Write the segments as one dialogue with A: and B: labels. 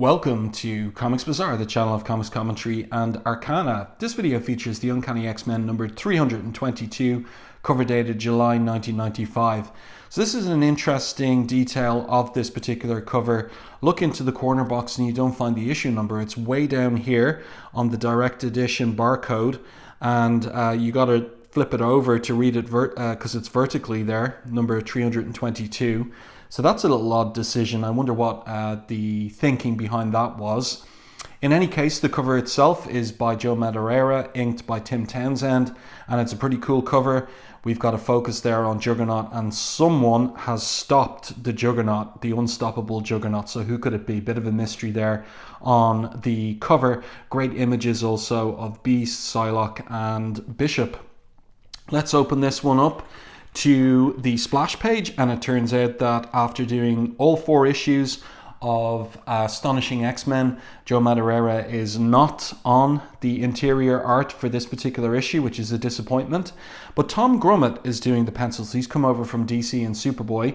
A: Welcome to Comics Bazaar, the channel of comics commentary and arcana. This video features the Uncanny X-Men number 322, cover dated July 1995. So this is an interesting detail of this particular cover. Look into the corner box and you don't find the issue number. It's way down here on the direct edition barcode, and you got to flip it over to read it because it's vertically there, number 322. So that's a little odd decision. I wonder what the thinking behind that was. In any case, the cover itself is by Joe Madureira, inked by Tim Townsend, and it's a pretty cool cover. We've got a focus there on Juggernaut, and someone has stopped the Juggernaut, the unstoppable Juggernaut. So who could it be? Bit of a mystery there on the cover. Great images also of Beast, Psylocke, and Bishop. Let's open this one up to the splash page, and it turns out that after doing all 4 issues of Astonishing X-Men, Joe Madureira is not on the interior art for this particular issue, which is a disappointment. But Tom Grummet is doing the pencils. He's come over from DC and Superboy,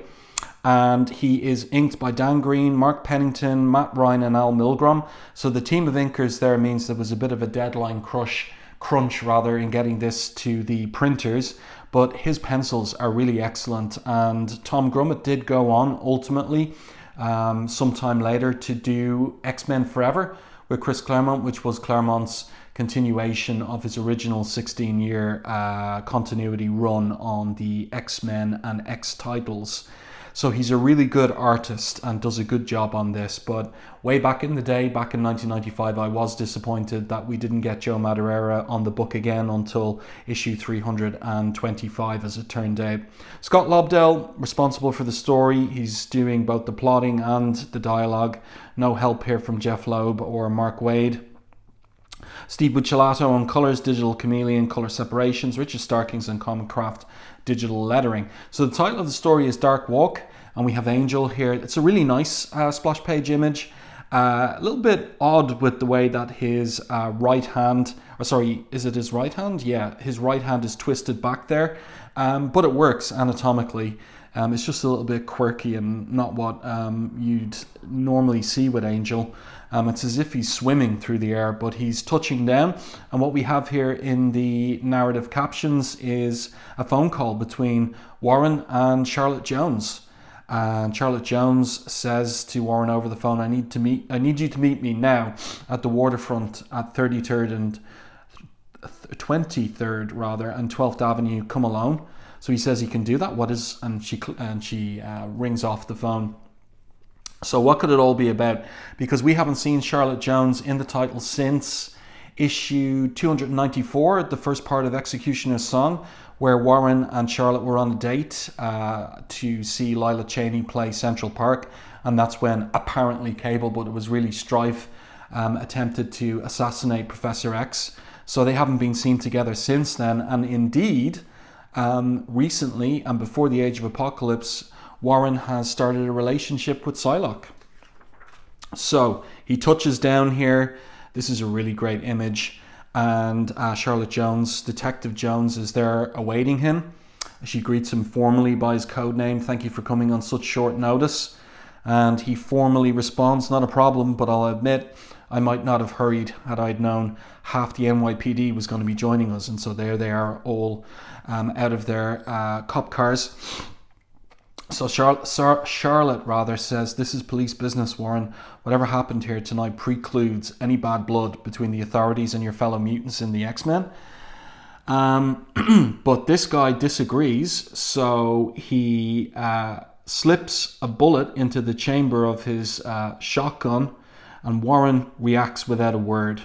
A: and he is inked by Dan Green, Mark Pennington, Matt Ryan, and Al Milgrom. So the team of inkers there means there was a bit of a deadline crunch in getting this to the printers, but his pencils are really excellent. And Tom Grummett did go on ultimately sometime later to do X-Men Forever with Chris Claremont, which was Claremont's continuation of his original 16-year continuity run on the X-Men and X titles. So he's a really good artist and does a good job on this. But way back in the day, back in 1995, I was disappointed that we didn't get Joe Madureira on the book again until issue 325, as it turned out. Scott Lobdell, responsible for the story. He's doing both the plotting and the dialogue. No help here from Jeff Loeb or Mark Waid. Steve Buccellato on colours, Digital Chameleon, colour separations, Richard Starkings and Comic Craft digital lettering. So the title of the story is Dark Walk, and we have Angel here. It's a really nice splash page image. A little bit odd with the way that his right hand, or sorry, is it his right hand? Yeah, his right hand is twisted back there, but it works anatomically. It's just a little bit quirky and not what you'd normally see with Angel. It's as if he's swimming through the air, but he's touching down. And what we have here in the narrative captions is a phone call between Warren and Charlotte Jones. And Charlotte Jones says to Warren over the phone, I need you to meet me now at the waterfront at 33rd and 23rd rather, and 12th Avenue. Come alone. So he says he can do that. And she rings off the phone. So what could it all be about? Because we haven't seen Charlotte Jones in the title since issue 294, the first part of Executioner's Song, where Warren and Charlotte were on a date to see Lila Cheney play Central Park. And that's when apparently Cable, but it was really Strife, attempted to assassinate Professor X. So they haven't been seen together since then. And indeed, recently and before the Age of Apocalypse, Warren has started a relationship with Psylocke. So he touches down here. This is a really great image. And Charlotte Jones, Detective Jones, is there awaiting him. She greets him formally by his code name. Thank you for coming on such short notice. And he formally responds, not a problem, but I'll admit I might not have hurried had I'd known half the NYPD was going to be joining us. And so there they are, all out of their cop cars. So Charlotte says, this is police business, Warren. Whatever happened here tonight precludes any bad blood between the authorities and your fellow mutants in the X-Men. But this guy disagrees, so he slips a bullet into the chamber of his shotgun, and Warren reacts without a word,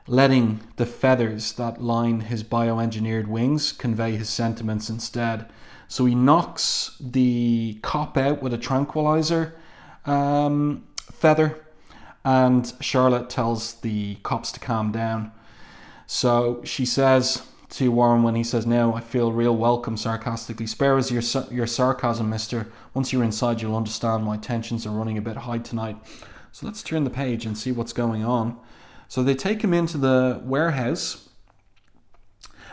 A: letting the feathers that line his bioengineered wings convey his sentiments instead. So he knocks the cop out with a tranquilizer feather, and Charlotte tells the cops to calm down. So she says to Warren when he says, now I feel real welcome, sarcastically, spare us your sarcasm, mister. Once you're inside, you'll understand my tensions are running a bit high tonight. So let's turn the page and see what's going on. So they take him into the warehouse,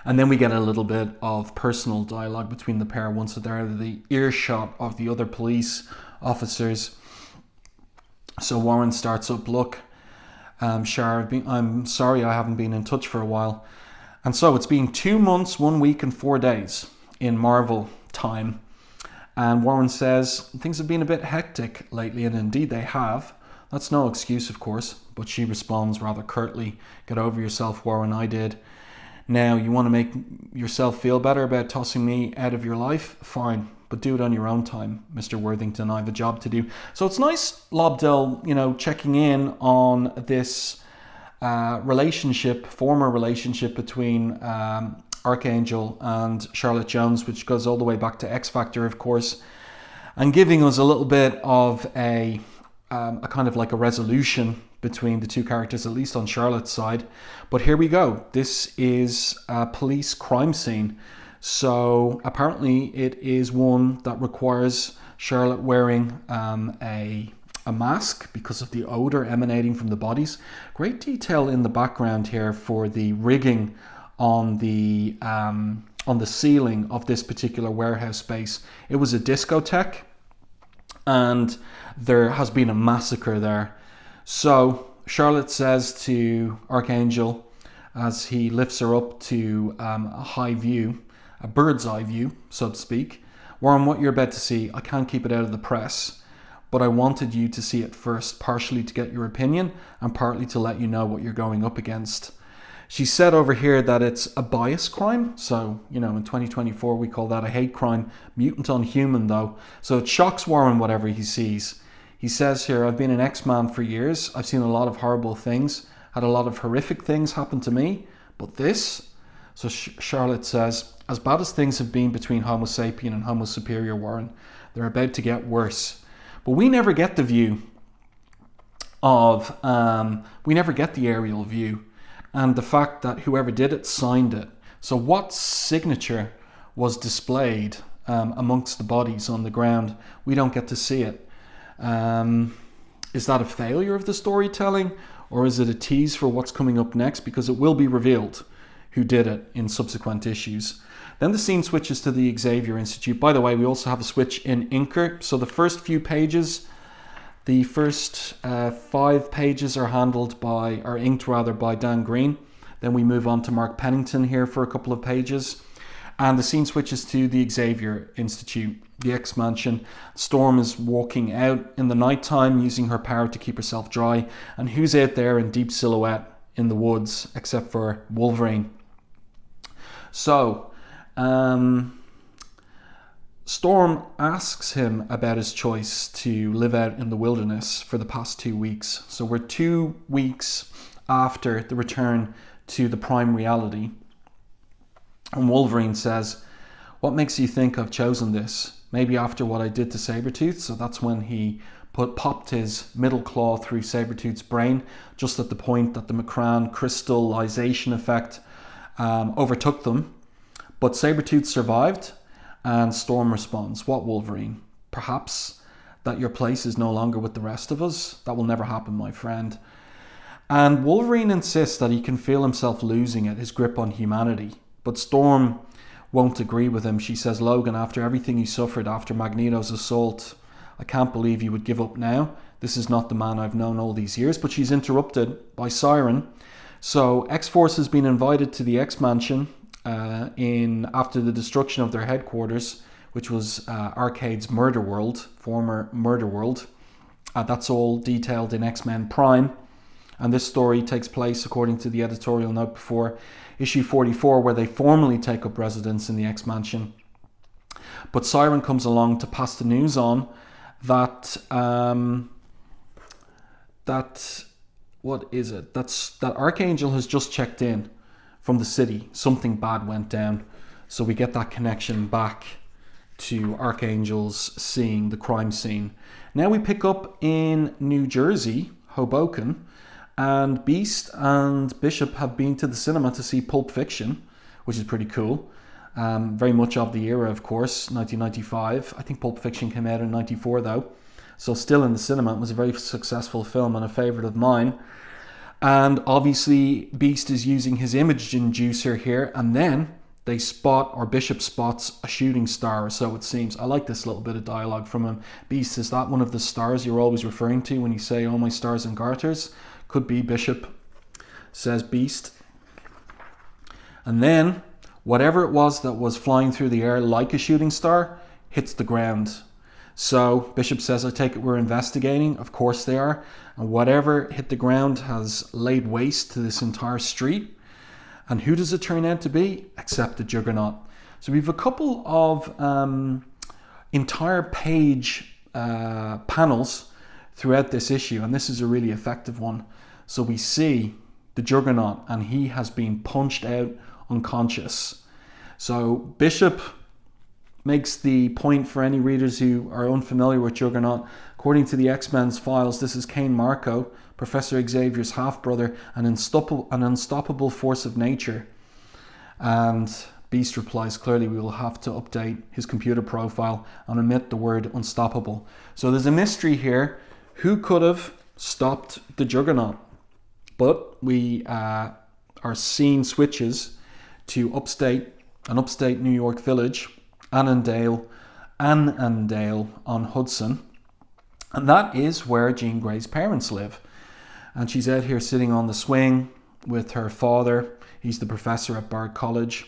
A: and then we get a little bit of personal dialogue between the pair once they're out of the earshot of the other police officers. So Warren starts up, look, Shar, I'm sorry I haven't been in touch for a while. And so it's been 2 months, 1 week and 4 days in Marvel time. And Warren says things have been a bit hectic lately, and indeed they have. That's no excuse, of course, but she responds rather curtly, get over yourself, Warren, I did. Now, you want to make yourself feel better about tossing me out of your life? Fine, but do it on your own time, Mr. Worthington. I have a job to do. So it's nice, Lobdell, checking in on this former relationship between Archangel and Charlotte Jones, which goes all the way back to X Factor, of course, and giving us a little bit of a kind of like a resolution between the two characters, at least on Charlotte's side. But here we go. This is a police crime scene. So apparently it is one that requires Charlotte wearing a mask because of the odor emanating from the bodies. Great detail in the background here for the rigging on the ceiling of this particular warehouse space. It was a discotheque, and there has been a massacre there. So Charlotte says to Archangel, as he lifts her up to a high view, a bird's eye view, so to speak, Warren, what you're about to see, I can't keep it out of the press, but I wanted you to see it first, partially to get your opinion and partly to let you know what you're going up against. She said over here that it's a bias crime. So, in 2024, we call that a hate crime. Mutant on human, though. So it shocks Warren whatever he sees. He says here, I've been an X-Man for years. I've seen a lot of horrible things, had a lot of horrific things happen to me. But this? So Charlotte says, as bad as things have been between Homo sapien and Homo superior, Warren, they're about to get worse. But we never get the view of, we never get the aerial view. And the fact that whoever did it signed it. So what signature was displayed amongst the bodies on the ground? We don't get to see it. Is that a failure of the storytelling, or is it a tease for what's coming up next? Because it will be revealed who did it in subsequent issues. Then the scene switches to the Xavier Institute. By the way, we also have a switch in Inker. So the first few pages, the first 5 pages are inked by Dan Green. Then we move on to Mark Pennington here for a couple of pages. And the scene switches to the Xavier Institute, the X-Mansion. Storm is walking out in the nighttime using her power to keep herself dry. And who's out there in deep silhouette in the woods except for Wolverine? So, Storm asks him about his choice to live out in the wilderness for the past 2 weeks. So we're 2 weeks after the return to the prime reality. And Wolverine says, what makes you think I've chosen this? Maybe after what I did to Sabretooth. So that's when he popped his middle claw through Sabretooth's brain, just at the point that the Macran crystallization effect overtook them. But Sabretooth survived. And Storm responds, what, Wolverine? Perhaps that your place is no longer with the rest of us? That will never happen, my friend. And Wolverine insists that he can feel himself losing it, his grip on humanity. But Storm won't agree with him. She says, Logan, after everything you suffered after Magneto's assault, I can't believe you would give up now. This is not the man I've known all these years. But she's interrupted by Siren. So X-Force has been invited to the X-Mansion after the destruction of their headquarters, which was Arcade's murder world, former murder world. That's all detailed in X-Men Prime, and this story takes place, according to the editorial note before, issue 44, where they formally take up residence in the X-Mansion. But Siren comes along to pass the news on that that Archangel has just checked in from the city. Something bad went down. So we get that connection back to Archangel's seeing the crime scene. Now we pick up in New Jersey, Hoboken, and Beast and Bishop have been to the cinema to see Pulp Fiction, which is pretty cool. Very much of the era, of course, 1995. I think Pulp Fiction came out in 94 though. So still in the cinema. It was a very successful film and a favourite of mine. And obviously Beast is using his image inducer here, and then they spot, or Bishop spots, a shooting star, or so it seems. I like this little bit of dialogue from him. Beast, is that one of the stars you're always referring to when you say, oh, my stars and garters? Could be, Bishop, says Beast. And then, whatever it was that was flying through the air like a shooting star, hits the ground. So, Bishop says, I take it we're investigating. Of course they are. And whatever hit the ground has laid waste to this entire street. And who does it turn out to be? Except the Juggernaut. So we have a couple of entire page panels throughout this issue, and this is a really effective one. So we see the Juggernaut, and he has been punched out unconscious. So Bishop makes the point for any readers who are unfamiliar with Juggernaut. According to the X-Men's files, this is Cain Marco, Professor Xavier's half-brother, an unstoppable force of nature. And Beast replies, clearly we will have to update his computer profile and omit the word unstoppable. So there's a mystery here. Who could have stopped the Juggernaut? But we are seeing switches to an upstate New York village, Annandale on Hudson. And that is where Jean Grey's parents live. And she's out here sitting on the swing with her father. He's the professor at Bard College.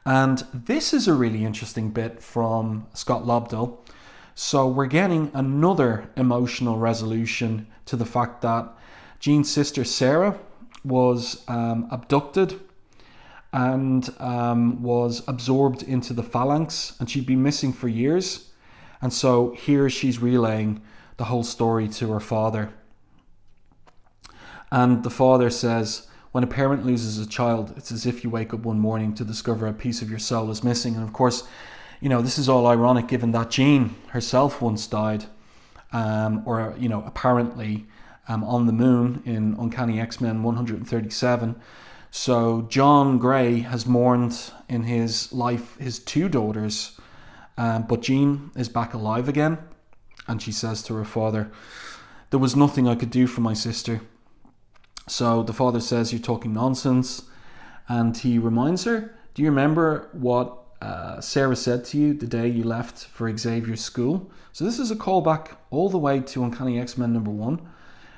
A: And this is a really interesting bit from Scott Lobdell. So we're getting another emotional resolution to the fact that Jean's sister Sarah was abducted and was absorbed into the phalanx, and she'd been missing for years. And so here she's relaying the whole story to her father. And the father says, when a parent loses a child, it's as if you wake up one morning to discover a piece of your soul is missing. And of course, this is all ironic given that Jean herself once died, apparently on the moon in Uncanny X-Men 137. So John Grey has mourned in his life his two daughters, but Jean is back alive again. And she says to her father, there was nothing I could do for my sister. So the father says, you're talking nonsense. And he reminds her, do you remember what Sarah said to you the day you left for Xavier's school? So this is a callback all the way to Uncanny X-Men #1. And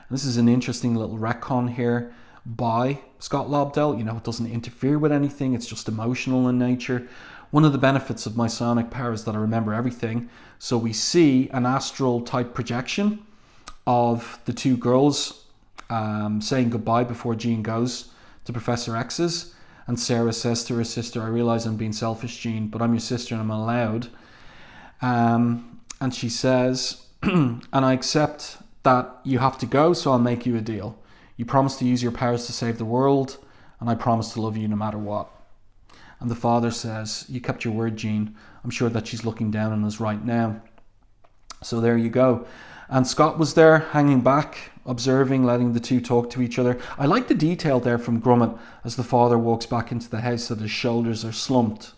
A: this is an interesting little retcon here by Scott Lobdell. It doesn't interfere with anything. It's just emotional in nature. One of the benefits of my psionic power is that I remember everything. So we see an astral type projection of the two girls saying goodbye before Jean goes to Professor X's. And Sarah says to her sister, I realize I'm being selfish, Jean, but I'm your sister and I'm allowed. And she says, and I accept that you have to go, so I'll make you a deal. You promise to use your powers to save the world, and I promise to love you no matter what. And the father says, you kept your word, Jean. I'm sure that she's looking down on us right now. So there you go. And Scott was there, hanging back, observing, letting the two talk to each other. I like the detail there from Grummet as the father walks back into the house that his shoulders are slumped.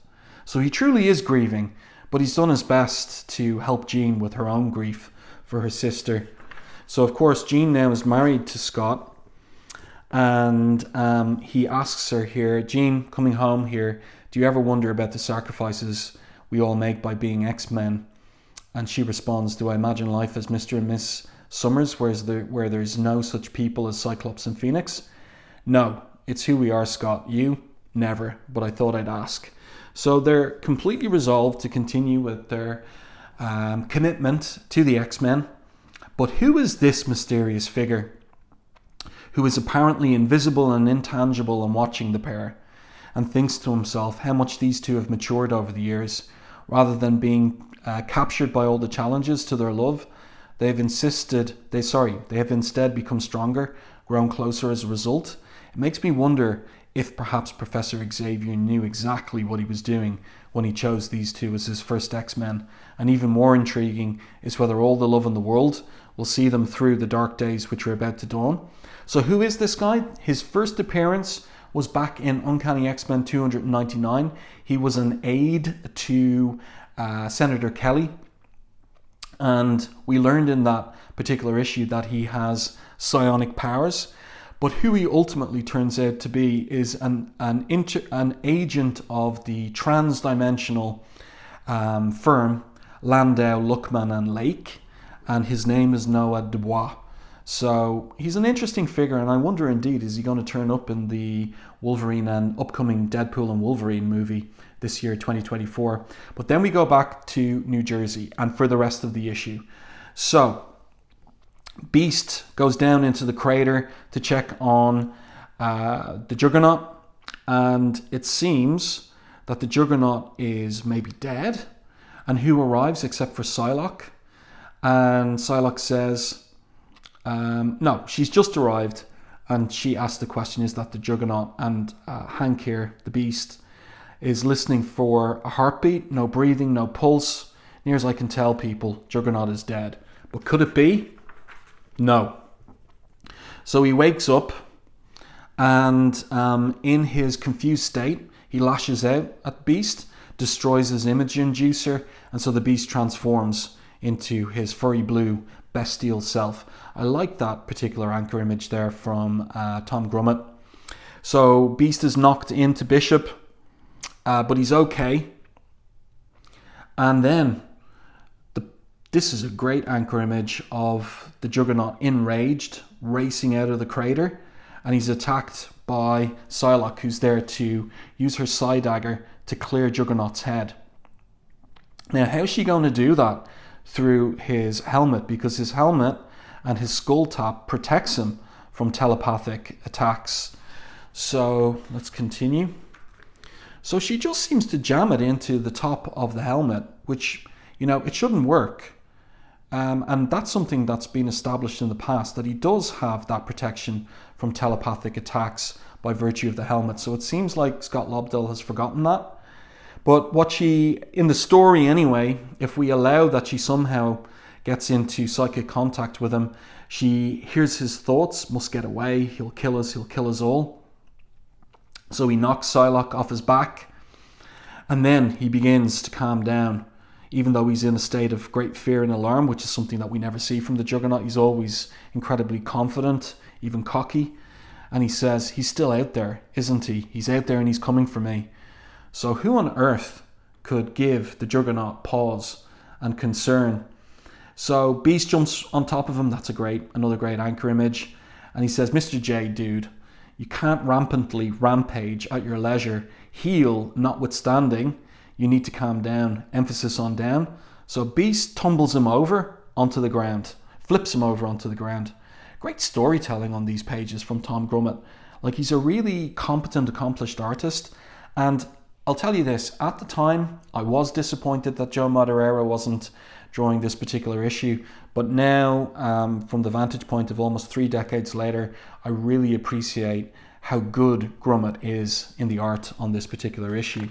A: So he truly is grieving, but he's done his best to help Jean with her own grief for her sister. So of course Jean now is married to Scott, and he asks her here, Jean, coming home here, do you ever wonder about the sacrifices we all make by being X-Men? And she responds, do I imagine life as Mr. and Miss Summers, where there's no such people as Cyclops and Phoenix? No, it's who we are, Scott. You? Never, but I thought I'd ask. So they're completely resolved to continue with their commitment to the X-Men. But who is this mysterious figure who is apparently invisible and intangible and watching the pair, and thinks to himself how much these two have matured over the years? Rather than being captured by all the challenges to their love, they have instead become stronger, grown closer as a result. It makes me wonder if perhaps Professor Xavier knew exactly what he was doing when he chose these two as his first X-Men. And even more intriguing is whether all the love in the world will see them through the dark days which are about to dawn. So who is this guy? His first appearance was back in Uncanny X-Men 299. He was an aide to Senator Kelly, and we learned in that particular issue that he has psionic powers. But who he ultimately turns out to be is an agent of the trans-dimensional firm Landau, Luckman and Lake, and his name is Noah Dubois. So he's an interesting figure, and I wonder indeed, is he going to turn up in the Wolverine and upcoming Deadpool and Wolverine movie this year, 2024. But then we go back to New Jersey and for the rest of the issue. So Beast goes down into the crater to check on the Juggernaut, and it seems that the Juggernaut is maybe dead. And who arrives except for Psylocke? And Psylocke says, no, she's just arrived. And she asks the question, is that the Juggernaut? And Hank here, the Beast, is listening for a heartbeat, no breathing, no pulse. Near as I can tell, people, Juggernaut is dead. But could it be? No. So he wakes up, and in his confused state, he lashes out at Beast, destroys his image inducer, and so the Beast transforms into his furry blue bestial self. I like that particular anchor image there from Tom Grummet. So Beast is knocked into Bishop, but he's okay. And then this is a great anchor image of the Juggernaut enraged, racing out of the crater, and he's attacked by Psylocke, who's there to use her side dagger to clear Juggernaut's head. Now, how's she going to do that? Through his helmet, because his helmet and his skull tap protects him from telepathic attacks. So let's continue. So she just seems to jam it into the top of the helmet, which, you know, it shouldn't work. And that's something that's been established in the past, that he does have that protection from telepathic attacks by virtue of the helmet. So it seems like Scott Lobdell has forgotten that. But what she, in the story anyway, if we allow that she somehow gets into psychic contact with him, she hears his thoughts, must get away, he'll kill us all. So he knocks Psylocke off his back, and then he begins to calm down. Even though he's in a state of great fear and alarm, which is something that we never see from the Juggernaut, he's always incredibly confident, even cocky. And he says, he's still out there, isn't he? He's out there and he's coming for me. So who on earth could give the Juggernaut pause and concern? So Beast jumps on top of him. That's another great anchor image. And he says, Mr. J, dude, you can't rampantly rampage at your leisure. Heel notwithstanding, you need to calm down. Emphasis on down. So Beast tumbles him over onto the ground. Flips him over onto the ground. Great storytelling on these pages from Tom Grummet. Like, he's a really competent, accomplished artist. And I'll tell you this, at the time, I was disappointed that Joe Madureira wasn't drawing this particular issue. But now, from the vantage point of almost 3 decades later, I really appreciate how good Grummet is in the art on this particular issue.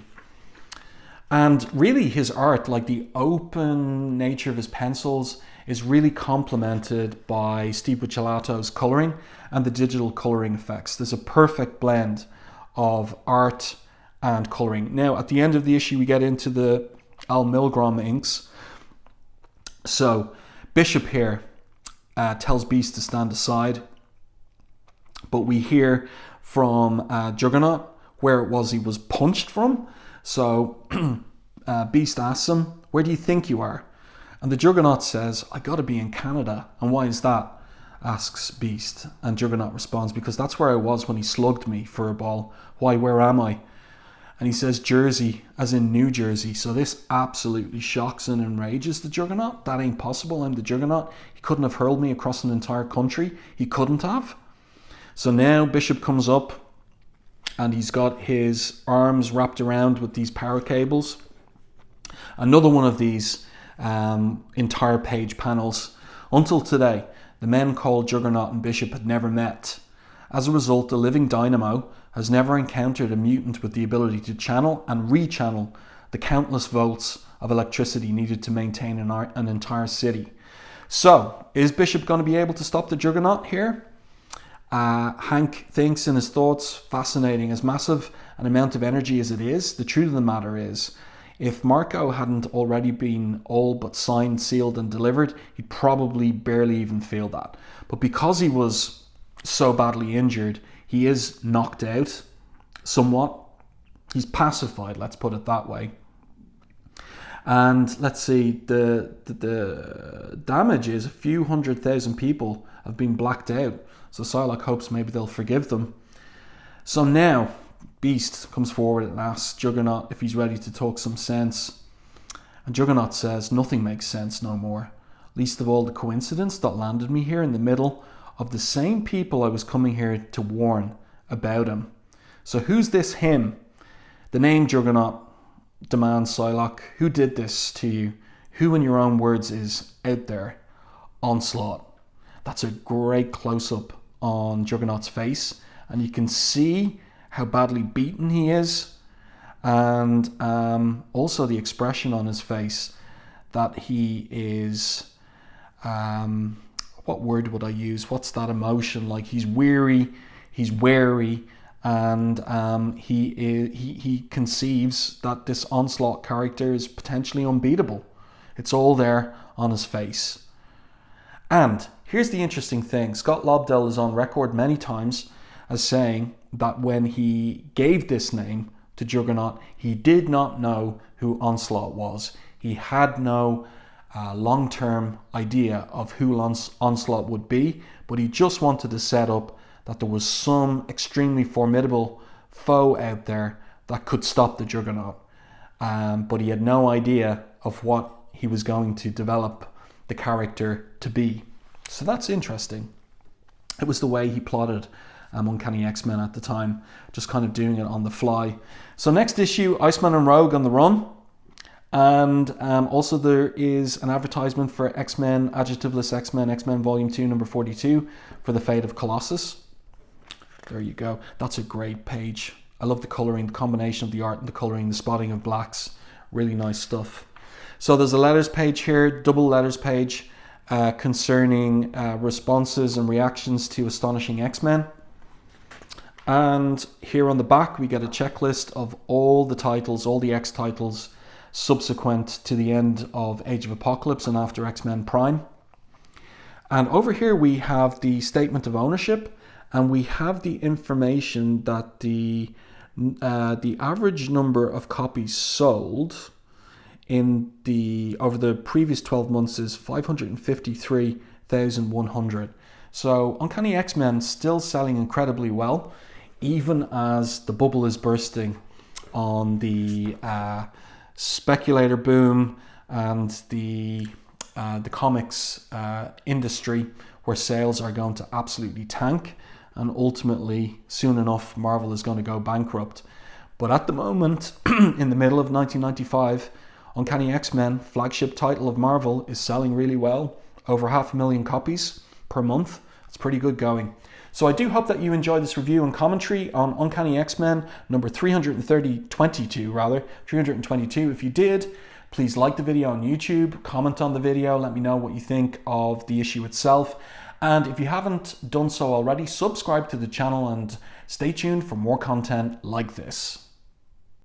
A: And really his art, like the open nature of his pencils, is really complemented by Steve Buccellato's colouring and the digital colouring effects. There's a perfect blend of art and colouring. Now, at the end of the issue, we get into the Al Milgrom inks. So Bishop here tells Beast to stand aside, but we hear from Juggernaut where it was he was punched from. So Beast asks him, where do you think you are? And the Juggernaut says, I gotta be in Canada. And why is that? Asks Beast. And Juggernaut responds, because that's where I was when he slugged me for a ball. Why, where am I? And he says Jersey, as in New Jersey. So this absolutely shocks and enrages the Juggernaut. That ain't possible. I'm the Juggernaut. He couldn't have hurled me across an entire country. He couldn't have. So now Bishop comes up and he's got his arms wrapped around with these power cables. Another one of these entire page panels. Until today, the men called Juggernaut and Bishop had never met. As a result, the living dynamo has never encountered a mutant with the ability to channel and rechannel the countless volts of electricity needed to maintain an entire city. So, is Bishop going to be able to stop the Juggernaut here? Hank thinks in his thoughts, fascinating, as massive an amount of energy as it is, the truth of the matter is, if Marco hadn't already been all but signed, sealed and delivered, he'd probably barely even feel that. But because he was so badly injured. He is knocked out somewhat. He's pacified, let's put it that way. And let's see, the damage is a few 100,000 people have been blacked out. So Psylocke hopes maybe they'll forgive them. So now Beast comes forward and asks Juggernaut if he's ready to talk some sense. And Juggernaut says, nothing makes sense no more. Least of all the coincidence that landed me here in the middle of the same people I was coming here to warn about him. So who's this him? The name Juggernaut demands Psylocke. Who did this to you? Who in your own words is out there? Onslaught. That's a great close-up on Juggernaut's face. And you can see how badly beaten he is. And also the expression on his face that he is... what word would I use? What's that emotion? Like he's weary, he's wary, and he conceives that this Onslaught character is potentially unbeatable. It's all there on his face. And here's the interesting thing. Scott Lobdell is on record many times as saying that when he gave this name to Juggernaut, he did not know who Onslaught was. He had no long-term idea of who Onslaught would be, but he just wanted to set up that there was some extremely formidable foe out there that could stop the Juggernaut. But he had no idea of what he was going to develop the character to be. So that's interesting. It was the way he plotted Uncanny X-Men at the time, just kind of doing it on the fly. So next issue, Iceman and Rogue on the run. And also there is an advertisement for X-Men, Adjectiveless X-Men, X-Men Volume 2, number 42, for the Fate of Colossus. There you go. That's a great page. I love the colouring, the combination of the art and the colouring, the spotting of blacks. Really nice stuff. So there's a letters page here, double letters page, concerning responses and reactions to Astonishing X-Men. And here on the back we get a checklist of all the titles, all the X titles, subsequent to the end of Age of Apocalypse and after X-Men Prime. And over here we have the statement of ownership, and we have the information that the average number of copies sold over the previous 12 months is 553,100. So Uncanny X-Men still selling incredibly well, even as the bubble is bursting on the speculator boom and the comics industry, where sales are going to absolutely tank, and ultimately soon enough Marvel is going to go bankrupt. But at the moment, in the middle of 1995, Uncanny X-Men, flagship title of Marvel, is selling really well, over 500,000 copies per month. It's pretty good going. So I do hope that you enjoyed this review and commentary on Uncanny X-Men number 322. If you did, please like the video on YouTube, comment on the video, let me know what you think of the issue itself. And if you haven't done so already, subscribe to the channel and stay tuned for more content like this.